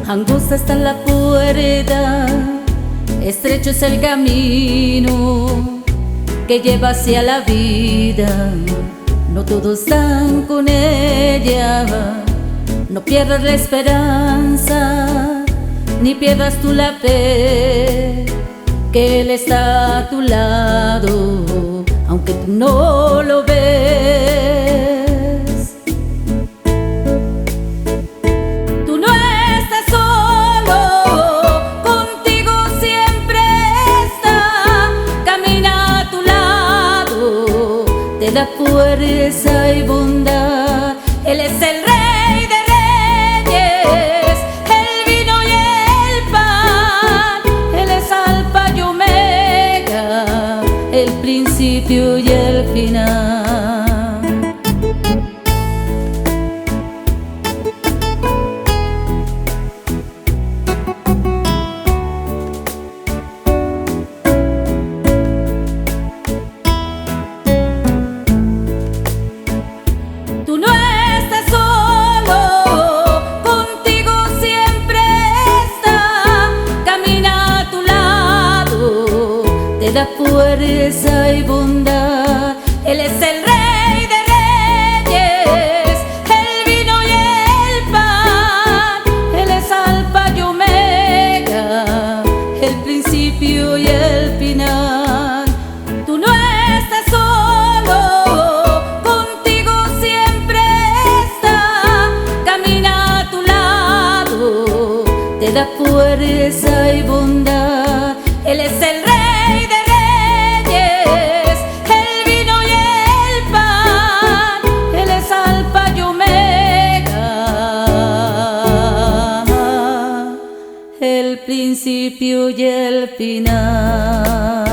Angosta está la puerta, estrecho es el camino que lleva hacia la vida. No todos están con ella, no pierdas la esperanza, ni pierdas tú la fe, que Él está a tu lado, aunque tú no lo ves. Tú no estás solo, contigo siempre está, camina a tu lado, te da fuerza y bondad. Él es el Rey de Reyes, el vino y el pan. Él es Alfa y Omega, el principio y el final. Tú no estás solo, contigo siempre está, camina a tu lado, te da fuerza y bondad. Él es el Rey de Reyes, el vino y el pan. Él es Alfa y Omega, el principio y el final. Tú no estás solo, contigo siempre está, camina a tu lado, te da fuerza y bondad. Él es el Rey de Reyes, el vino y el pan. Él es Alfa y Omega, el principio y el final.